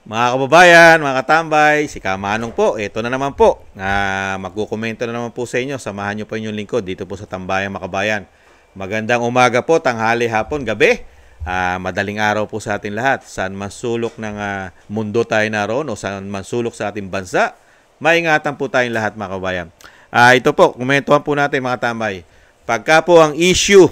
Mga kababayan, mga katambay, si Kamanong po, ito na naman po. Magkukomento na naman po sa inyo. Samahan nyo po inyong lingkod dito po sa Tambayang Makabayan. Magandang umaga po, tanghali, hapon, gabi. Madaling araw po sa atin lahat. Saan man sulok ng mundo tayo naroon o saan man sulok sa ating bansa, maingatan po tayong lahat, mga kababayan. Ito po, komentuhan po natin, mga tambay. Pagka po ang issue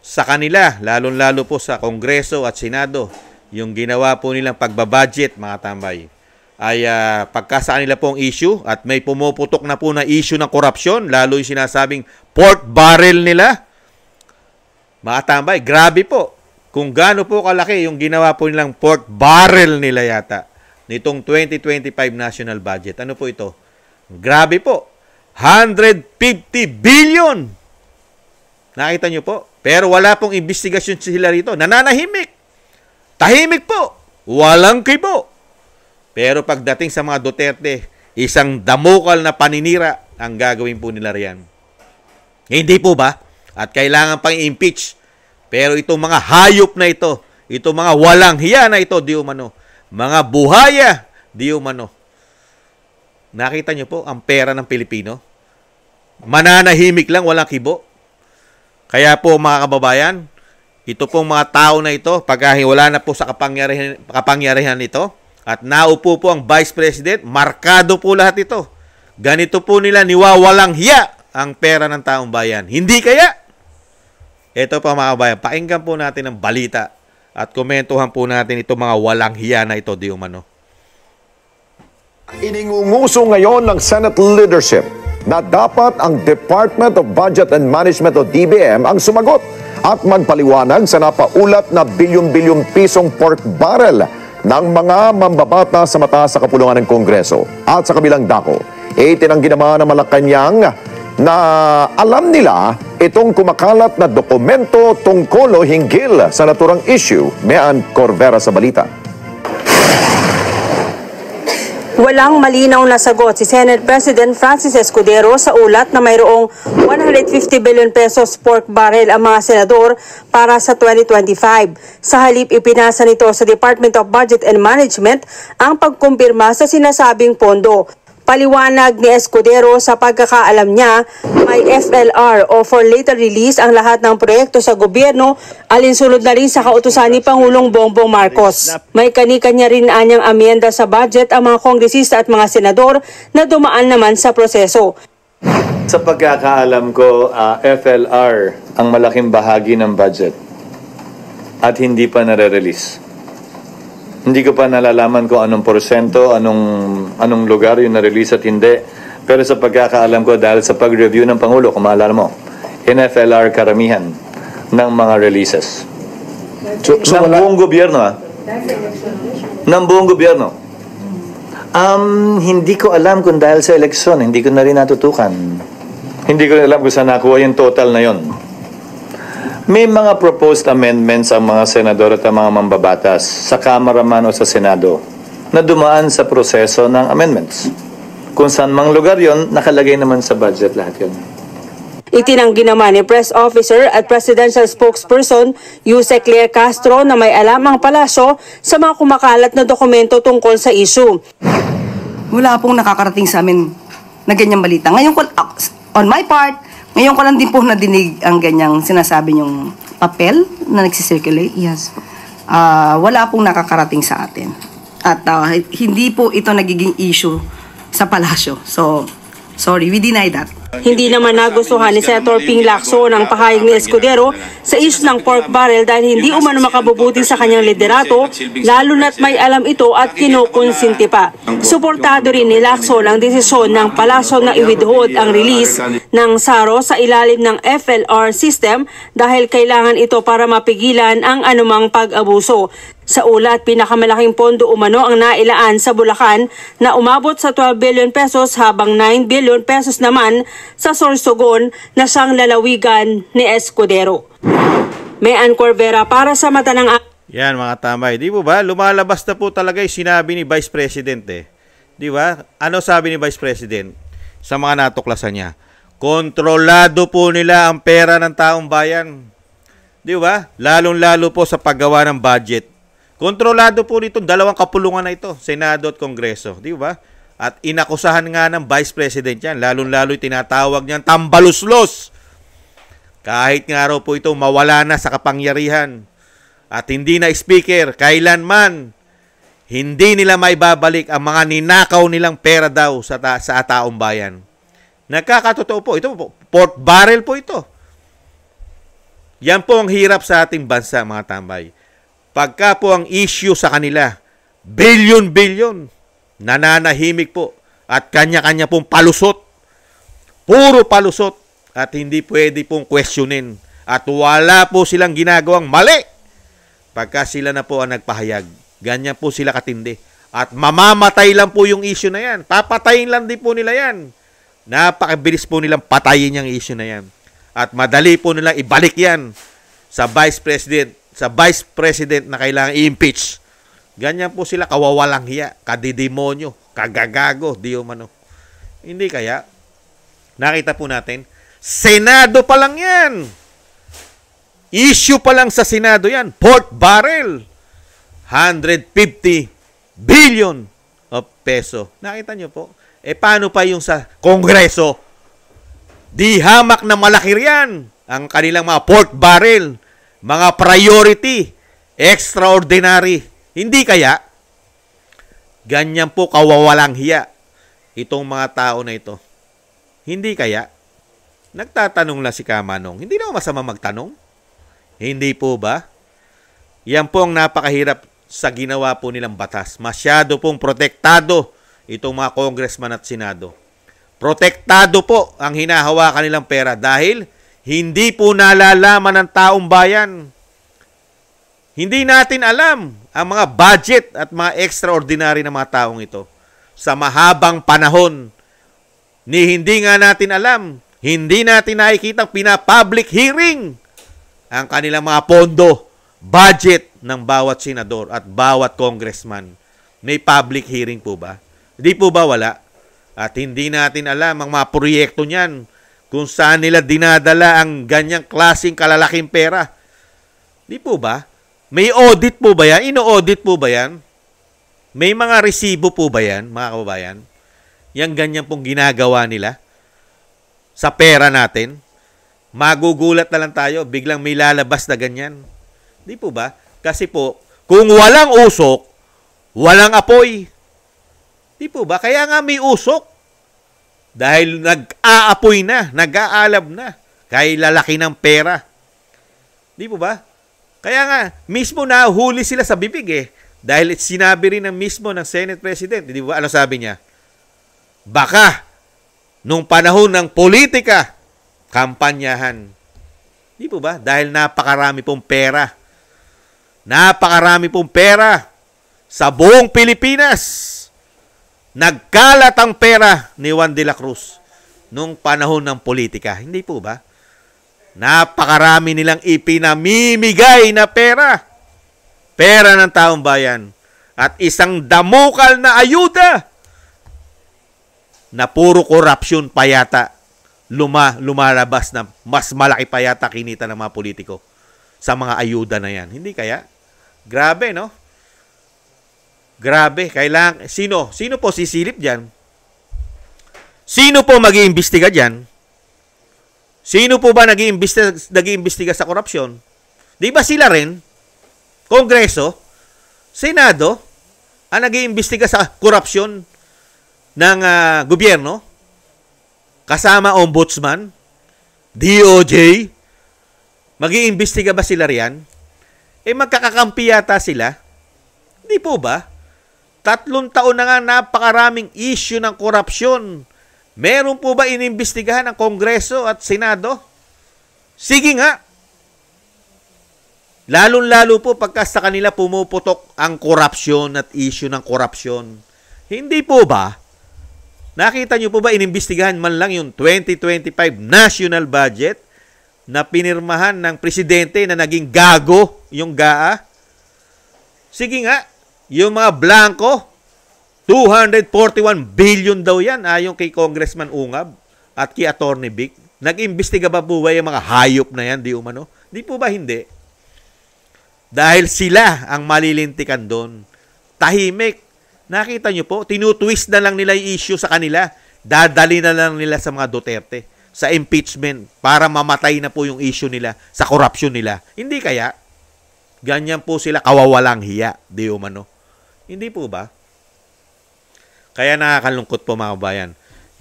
sa kanila, lalong-lalo po sa Kongreso at Senado, yung ginawa po nilang pagbabudget, mga tambay, ay pagka sa kanila po ang issue at may pumuputok na po na issue ng korupsyon, lalo yung sinasabing pork barrel nila, mga tambay, grabe po. Kung gaano po kalaki yung ginawa po nilang pork barrel nila yata nitong 2025 national budget. Ano po ito? Grabe po. 150 billion. Nakita nyo po? Pero wala pong investigasyon sila rito. Nananahimik. Tahimik po. Walang kibo. Pero pagdating sa mga Duterte, isang damukal na paninira ang gagawin po nila riyan. Hindi po ba? At kailangan pang i-impeach. Pero itong mga hayop na ito, itong mga walang hiya na ito, di umano. Mga buhaya, di umano. Nakita nyo po ang pera ng Pilipino? Mananahimik lang, walang kibo. Kaya po mga kababayan, ito pong mga tao na ito, pagka wala na po sa kapangyarihan nito, at naupo po ang Vice President, markado po lahat ito. Ganito po nila niwawalang hiya ang pera ng taong bayan. Hindi kaya? Ito pa mga kababayan, pakinggan po natin ang balita at komentuhan po natin itong mga walang hiya na ito, di umano. Iningunguso ngayon ng Senate leadership na dapat ang Department of Budget and Management o DBM ang sumagot at magpaliwanag sa napaulat na bilyon-bilyong pisong pork barrel ng mga mambabata sa mataas sa kapulungan ng Kongreso. At sa kabilang dako, itinanggi naman ng Malacanang na alam nila itong kumakalat na dokumento tungkol o hinggil sa naturang issue. Mean Corvera sa balita. Walang malinaw na sagot si Senate President Francis Escudero sa ulat na mayroong 150 billion pesos pork barrel ang mga senador para sa 2025. Sa halip, ipinasa nito sa Department of Budget and Management ang pagkumpirma sa sinasabing pondo. Paliwanag ni Escudero, sa pagkakaalam niya, may FLR o for later release ang lahat ng proyekto sa gobyerno, alinsunod na rin sa kautusan ni Pangulong Bongbong Marcos. May kani-kanya rin anyang amyenda sa budget ang mga kongresista at mga senador na dumaan naman sa proseso. Sa pagkakaalam ko, FLR ang malaking bahagi ng budget at hindi pa nare-release. Hindi ko pa nalalaman kung anong porsyento, anong lugar yung na-release at hindi. Pero sa pagkakaalam ko, dahil sa pag-review ng Pangulo, kung maalala mo, NFLR karamihan ng mga releases. Ng buong gobyerno, ng buong gobyerno. Hindi ko alam kung dahil sa eleksyon, hindi ko na rin natutukan. Hindi ko alam kung saan nakuha yung total na yon. May mga proposed amendments ang mga senador at ang mga mambabatas sa Kamara man o sa Senado na dumaan sa proseso ng amendments. Kung saan mang lugar yon, nakalagay naman sa budget lahat yon. Itinanggi naman ni Press Officer at Presidential Spokesperson Yuse Claire Castro na may alam ang palasyo sa mga kumakalat na dokumento tungkol sa issue. Wala pong nakakarating sa amin na ganyang balita. Ngayon, on my part, ngayon ko lang din po nadinig ang ganyang sinasabi niyong papel na nagsisirculate. Yes. Wala pong nakakarating sa atin. At hindi po ito nagiging issue sa palasyo. So, sorry, we deny that. Hindi naman nagustuhan ni Senator Ping Lacson ang pahayag ni Escudero sa issue ng pork barrel dahil hindi umano makabubuti sa kanyang liderato, lalo na't may alam ito at kinukonsinti pa. Suportado rin ni Lacson ang desisyon ng palasyo na i-withhold ang release ng SARO sa ilalim ng FLR system dahil kailangan ito para mapigilan ang anumang pag-abuso. Sa ulat, pinakamalaking pondo umano ang nailaan sa Bulacan na umabot sa 12 billion pesos habang 9 billion pesos naman sa Sorsogon na siyang lalawigan ni Escudero. Mean Corvera para sa Mata ng Yan mga tambay, di po ba? Lumalabas na po talaga yung sinabi ni Vice President eh. Di ba? Ano sabi ni Vice President sa mga natuklasan niya? Kontrolado po nila ang pera ng taong bayan. Di ba? Lalong-lalo po sa paggawa ng budget. Kontrolado po nito dalawang kapulungan na ito, Senado at Kongreso, di ba? At inakusahan nga ng Vice President yan, lalong-lalo tinatawag niyan tambaluslos. Kahit nga raw po ito mawala na sa kapangyarihan at hindi na speaker, kailanman hindi nila maibabalik ang mga ninakaw nilang pera daw sa taong bayan. Nagkakatotoo po. Ito po, pork barrel po ito. Yan po ang hirap sa ating bansa, mga tambay. Pagka po ang issue sa kanila, billion-billion, nananahimik po at kanya-kanya pong palusot. Puro palusot at hindi pwede pong questionin. At wala po silang ginagawang mali. Pagka sila na po ang nagpahayag, ganyan po sila katindi. At mamamatay lang po yung issue na yan. Papatayin lang din po nila yan. Napakabilis po nilang patayin yung issue na yan. At madali po nilang ibalik yan sa Vice President na kailangan i-impeach. Ganyan po sila kawawalang hiya, kadidemonyo, kagagago, di umano. Hindi kaya, nakita po natin, Senado pa lang yan. Issue pa lang sa Senado yan. Pork barrel. 150 billion of peso. Nakita nyo po? Paano pa yung sa Kongreso? Di hamak na malaki riyan ang kanilang mga pork barrel. Mga priority. Extraordinary. Hindi kaya? Ganyan po kawawalang hiya itong mga tao na ito. Hindi kaya? Nagtatanong lang si Kamanong. Hindi naman masama magtanong. Hindi po ba? Yan po ang napakahirap sa ginawa po nilang batas. Masyado pong protektado itong mga congressman at senado. Protektado po ang hinahawakan nilang pera dahil hindi po nalalaman ng taong bayan. Hindi natin alam ang mga budget at mga extraordinary na mga taong ito. Sa mahabang panahon, hindi nga natin alam, hindi natin nakikita pina-public hearing ang kanilang mga pondo, budget ng bawat senador at bawat congressman. May public hearing po ba? Hindi po ba wala? At hindi natin alam ang mga proyekto niyan kung saan nila dinadala ang ganyang klaseng kalalaking pera. Di po ba? May audit po ba yan? Ino-audit po ba yan? May mga resibo po ba yan, mga kababayan? Yang ganyan pong ginagawa nila sa pera natin. Magugulat na lang tayo, biglang may lalabas na ganyan. Di po ba? Kasi po, kung walang usok, walang apoy. Di po ba? Kaya nga may usok. Dahil nag-aapoy na, nag-aalab na. Kaya lalaki ng pera. Di po ba? Kaya nga, mismo nahuli sila sa bibig eh. Dahil sinabi rin ng mismo ng Senate President. Di ba? Ano sabi niya? Baka, nung panahon ng politika, kampanyahan. Di po ba? Dahil napakarami pong pera. Napakarami pong pera sa buong Pilipinas. Nagkalat ang pera ni Juan de la Cruz nung panahon ng politika. Hindi po ba? Napakarami nilang ipinamimigay na pera. Pera ng taong bayan. At isang damukal na ayuda na puro korupsyon pa yata lumalabas na mas malaki pa yata kinita ng mga politiko sa mga ayuda na yan. Hindi kaya? Grabe, no? Grabe. Kailangan, sino po sisilip dyan? Sino po mag-iimbestiga dyan? Sino po ba nag-iimbestiga sa korupsyon? Di ba sila rin? Kongreso? Senado? Ang nag-iimbestiga sa korupsyon ng gobyerno? Kasama ombudsman? DOJ? Mag-iimbestiga ba sila riyan? Magkakakampi yata sila? Di po ba? 3 taon na nga napakaraming issue ng korupsyon. Meron po ba inimbestigahan ng Kongreso at Senado? Sige nga. Lalong-lalo po pagka sa kanila pumuputok ang korupsyon at issue ng korupsyon. Hindi po ba? Nakita niyo po ba inimbestigahan man lang yung 2025 national budget na pinirmahan ng presidente na naging gago yung GAA? Sige nga. Yung mga blanco, 241 billion daw yan ayon kay Congressman Ungab at kay Attorney Vic. Nag-imbestiga ba po ba yung mga hayop na yan? Di umano? Di po ba hindi? Dahil sila ang malilintikan doon. Tahimik. Nakita nyo po, tinutwist na lang nila yung issue sa kanila. Dadali na lang nila sa mga Duterte, sa impeachment, para mamatay na po yung issue nila, sa korupsyon nila. Hindi kaya? Ganyan po sila kawawalang hiya, di umano. Hindi po ba? Kaya nakakalungkot po mga bayan.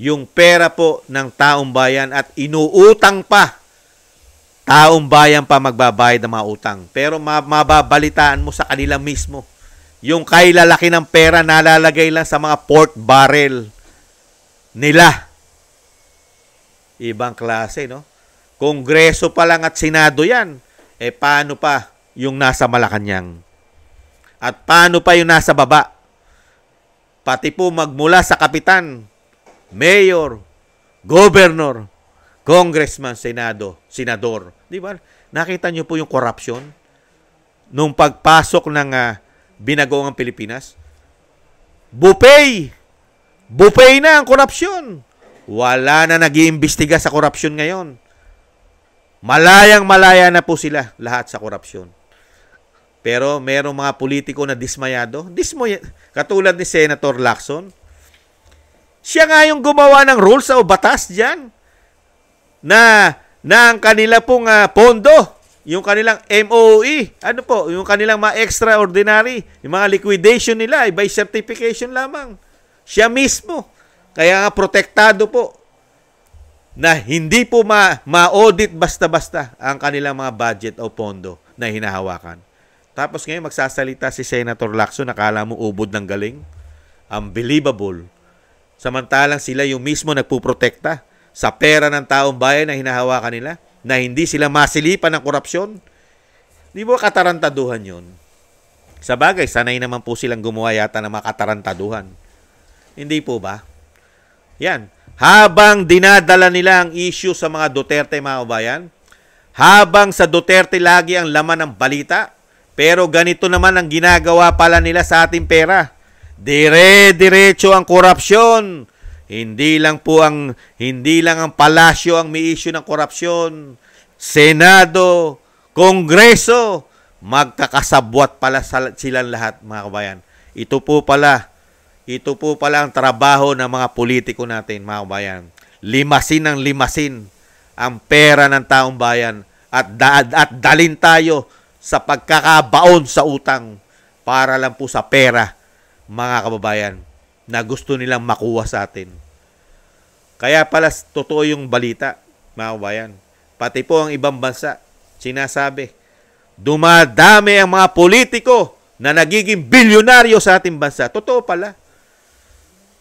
Yung pera po ng taong bayan at inuutang pa. Taong bayan pa magbabayad ng mga utang. Pero mababalitaan mo sa kanila mismo. Yung kailalaki ng pera nalalagay lang sa mga pork barrel nila. Ibang klase, no? Kongreso pa lang at Senado yan. Paano pa yung nasa Malacanang? At paano pa yung nasa baba? Pati po magmula sa kapitan, mayor, governor, congressman, senador. Di ba? Nakita nyo po yung corruption nung pagpasok ng binagoong Pilipinas? Buffet na ang korupsyon. Wala na nag-iimbestiga sa korupsyon ngayon. Malayang-malaya na po sila lahat sa korupsyon. Pero merong mga politiko na dismayado. Katulad ni Senator Lacson. Siya nga yung gumawa ng rules o batas dyan na ang kanila pong pondo, yung kanilang MOE, yung kanilang mga extraordinary, yung mga liquidation nila, by certification lamang. Siya mismo. Kaya nga protektado po na hindi po ma-audit basta-basta ang kanilang mga budget o pondo na hinahawakan. Tapos ngayon magsasalita si Senator Lacson, nakala mo ubod ng galing. Unbelievable. Samantalang sila yung mismo nagpuprotekta sa pera ng taong bayan na hinahawakan nila, na hindi sila masilipan ng korupsyon. Di ba katarantaduhan yun? Sa bagay, sanay naman po silang gumawa yata ng mga katarantaduhan. Hindi po ba? Yan. Habang dinadala nila ang issue sa mga Duterte, mga kabayan, habang sa Duterte lagi ang laman ng balita, pero ganito naman ang ginagawa pala nila sa ating pera. Dire-diretso ang korupsyon. Hindi lang ang palasyo ang may issue ng korupsyon. Senado, Kongreso, magkakasabwat pala silang lahat, mga kabayan. Ito po pala ang trabaho ng mga politiko natin, mga kabayan. Limasin ang pera ng taong bayan at dalin tayo sa pagkakabaon sa utang para lang po sa pera, mga kababayan, na gusto nilang makuha sa atin. Kaya pala totoo yung balita, mga kababayan. Pati po ang ibang bansa, sinasabi, dumadami ang mga politiko na nagiging bilyonaryo sa ating bansa. Totoo pala.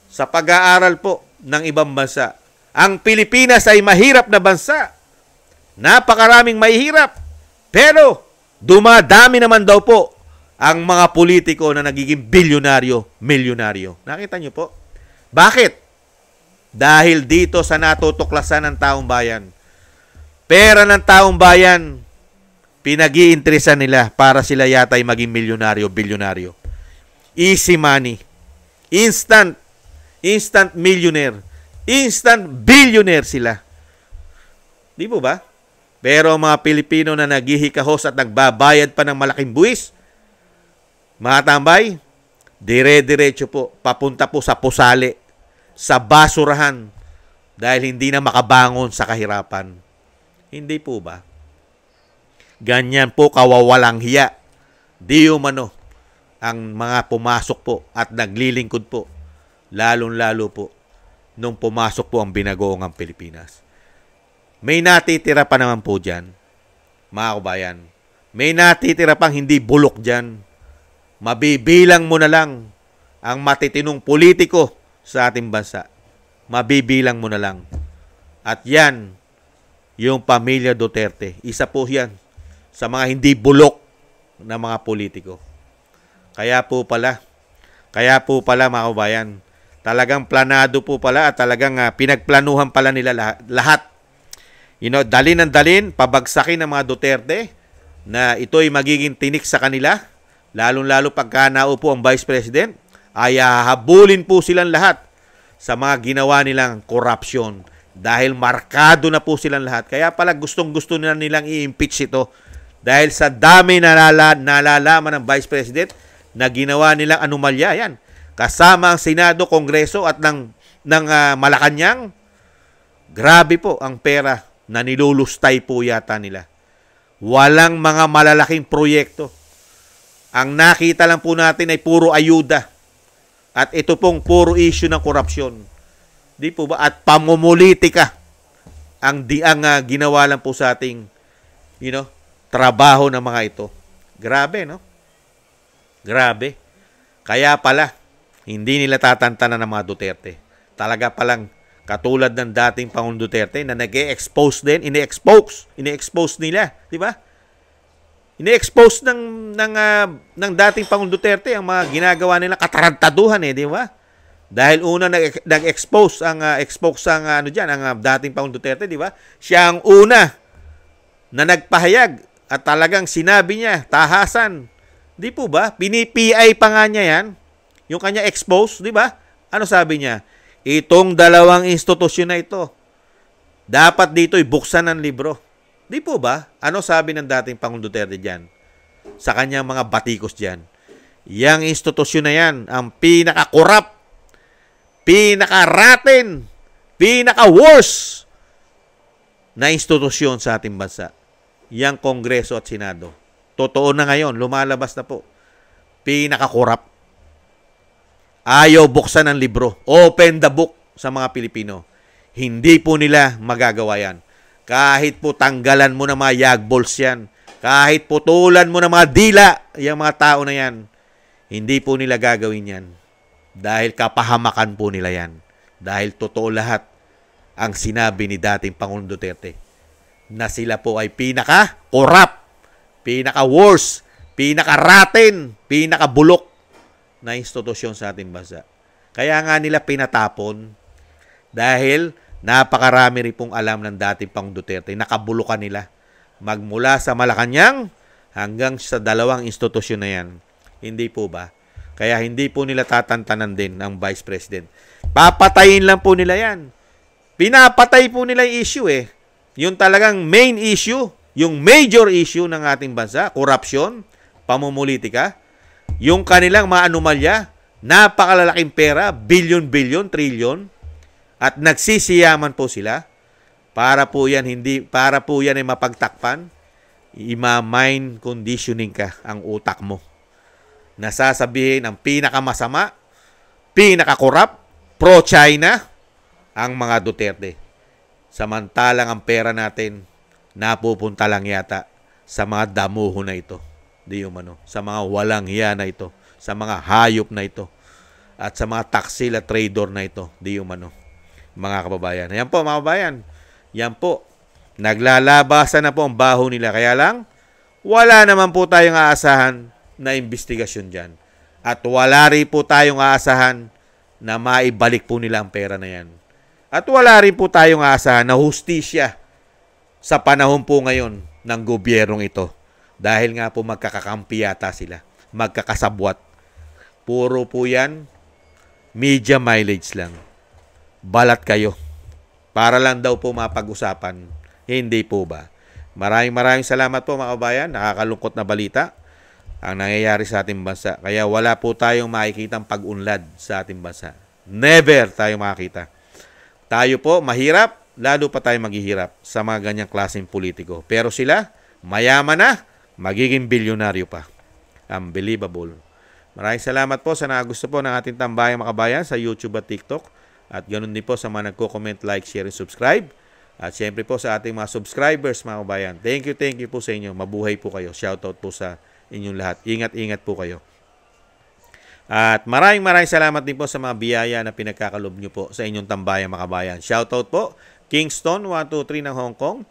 Sa pag-aaral po ng ibang bansa, ang Pilipinas ay mahirap na bansa. Napakaraming mahirap. Pero dumadami naman daw po ang mga politiko na nagiging bilyonaryo, milyonaryo. Nakita niyo po? Bakit? Dahil dito sa natutuklasan ng taong bayan. Pera ng taong bayan, pinag-iinteresan nila para sila yata ay maging milyonaryo, bilyonaryo. Easy money. Instant millionaire. Instant billionaire sila. Di po ba? Pero mga Pilipino na naghihikahos at nagbabayad pa ng malaking buwis, mga tambay, dire-diretso po, papunta po sa pusali, sa basurahan, dahil hindi na makabangon sa kahirapan. Hindi po ba? Ganyan po kawawalang hiya. Di umano ang mga pumasok po at naglilingkod po, lalong-lalo po nung pumasok po ang binagoong Pilipinas. May natitira pa naman po dyan, mga kabayan. May natitira pang hindi bulok dyan. Mabibilang mo na lang ang matitinong politiko sa ating bansa. Mabibilang mo na lang. At yan, yung pamilya Duterte. Isa po yan sa mga hindi bulok na mga politiko. Kaya po pala mga kabayan, talagang planado po pala at talagang pinagplanuhan pala nila lahat. Dalin, pabagsakin ng mga Duterte na ito'y magiging tinik sa kanila, lalong-lalo pagka naupo ang Vice President, ay hahabulin po silang lahat sa mga ginawa nilang korupsyon dahil markado na po silang lahat. Kaya pala gustong-gusto nilang i-impeach ito Dahil sa dami nalalaman ng Vice President na ginawa nilang anomalya, yan. Kasama ang Senado, Kongreso at ng Malacanang, grabe po ang pera na nilulustay po yata nila. Walang mga malalaking proyekto. Ang nakita lang po natin ay puro ayuda. At ito pong puro issue ng korupsyon. Di po ba? At pamumulitika ang ginawa lang po sa ating trabaho ng mga ito. Grabe, no? Grabe. Kaya pala, hindi nila tatantanan ng mga Duterte. Talaga palang katulad ng dating Pangulong Duterte na nag-e-expose din, ini-expose nila, di ba? Ini-expose ng dating Pangulong Duterte ang mga ginagawa nila katarantaduhan di ba? Dahil una nag-expose ang dating Pangulong Duterte, di ba? Siya ang una na nagpahayag at talagang sinabi niya, tahasan. Di po ba? Pini-PI pa nga niya yan. Yung kanya expose, di ba? Ano sabi niya? Itong dalawang institusyon na ito, dapat dito'y buksan ng libro. Di po ba? Ano sabi ng dating Pangulong Duterte dyan? Sa kanyang mga batikos dyan. Yang institusyon na yan, ang pinaka-corrupt, pinaka-rotten, pinaka-worst na institusyon sa ating bansa. Yang Kongreso at Senado. Totoo na ngayon, lumalabas na po. Pinaka-corrupt. Ayaw buksan ang libro. Open the book sa mga Pilipino. Hindi po nila magagawa yan. Kahit po tanggalan mo ng mga yagballs yan. Kahit putulan mo ng mga dila, yung mga tao na yan. Hindi po nila gagawin yan. Dahil kapahamakan po nila yan. Dahil totoo lahat ang sinabi ni dating Pangulong Duterte. Na sila po ay pinaka-corrupt, pinaka-worst, pinaka-rotten, pinaka-bulok na institusyon sa ating bansa. Kaya nga nila pinatapon dahil napakarami rin pong alam ng dating Pangulong Duterte. Nakabulukan nila. Magmula sa Malacanang hanggang sa dalawang institusyon na yan. Hindi po ba? Kaya hindi po nila tatantanan din ng Vice President. Papatayin lang po nila yan. Pinapatay po nila yung issue Yung talagang main issue, yung major issue ng ating bansa, korupsyon, pamumulitika, yung kanilang mga anomalya, napakalalaking pera, bilyon-bilyon, trilyon, at nagsisiyaman po sila para po yan ay mapagtakpan. Ima-mind conditioning ka ang utak mo. Nasasabihin ang pinakamasama, pinaka-corrupt, pro-China, ang mga Duterte. Samantalang ang pera natin napupunta lang yata sa mga damuho na ito. Di umano, sa mga walang hiya na ito, sa mga hayop na ito, at sa mga taksil at trader na ito. Di umano, mga kababayan. Yan po, mga kababayan. Yan po. Naglalabasan na po ang baho nila. Kaya lang, wala naman po tayong aasahan na investigasyon dyan. At wala rin po tayong aasahan na maibalik po nila ang pera na yan. At wala rin po tayong aasahan na hustisya sa panahon po ngayon ng gobyernong ito. Dahil nga po magkakakampi yata sila. Magkakasabwat. Puro po yan, media mileage lang. Balat kayo. Para lang daw po mapag-usapan. Hindi po ba? Maraming salamat po mga kabayan. Nakakalungkot na balita ang nangyayari sa ating bansa. Kaya wala po tayong makikitang pag-unlad sa ating bansa. Never tayo makikita. Tayo po mahirap, lalo pa tayo maghihirap sa mga ganyang klaseng politiko. Pero sila, mayaman na, magiging bilyonaryo pa. Unbelievable. Maraming salamat po sa nagusto po ng ating tambayang makabayan sa YouTube at TikTok. At ganoon din po sa mga nagko-comment, like, share, and subscribe. At syempre po sa ating mga subscribers mga kabayan. Thank you po sa inyo. Mabuhay po kayo. Shoutout po sa inyong lahat. Ingat po kayo. At maraming salamat din po sa mga biyaya na pinagkakalob nyo po sa inyong tambayang mga kabayan. Shoutout po, Kingston 123 ng Hong Kong,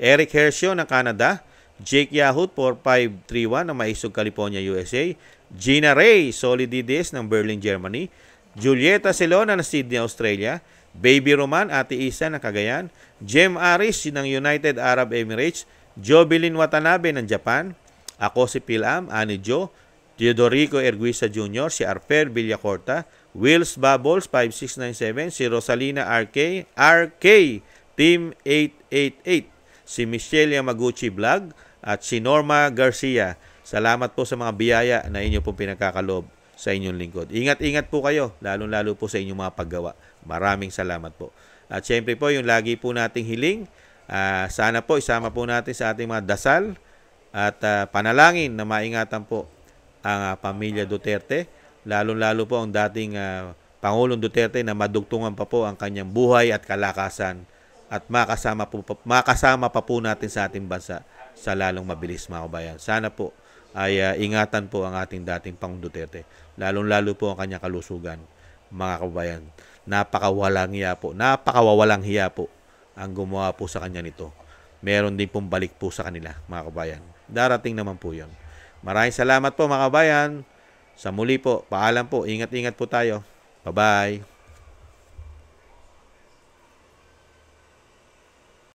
Eric Hershio ng Canada, Jake Yahoo 4531 ng Maisog, California, USA, Gina Ray Solidides ng Berlin, Germany, Julieta Celona ng Sydney, Australia, Baby Roman, Ate Isa ng Cagayan, Jem Aris ng United Arab Emirates, Jobilin Watanabe ng Japan, ako si Pilam, Ani Jo, Teodorico Erguisa Jr., si Arfer Villacorta, Wills Bubbles 5697, si Rosalina RK, Team 888, si Michelle Yamaguchi Vlog, at si Norma Garcia. Salamat po sa mga biyaya na inyo pong pinagkakaloob sa inyong lingkod. Ingat-ingat po kayo, lalo-lalo po sa inyong mga paggawa. Maraming salamat po. At syempre po, yung lagi po nating hiling, sana po isama po natin sa ating mga dasal at panalangin na maingatan po ang pamilya Duterte, lalo-lalo po ang dating Pangulong Duterte na madugtungan pa po ang kanyang buhay at kalakasan at makasama pa po natin sa ating bansa sa lalong mabilis, mga kabayan. Sana po ay ingatan po ang ating dating Pangulong Duterte, lalong-lalo po ang kanyang kalusugan, mga kabayan. Napakawalang hiya po ang gumawa po sa kanya nito. Meron din pong balik po sa kanila, mga kabayan. Darating naman po yun. Maraming salamat po, mga kabayan. Sa muli po, paalam po. Ingat-ingat po tayo. Bye-bye.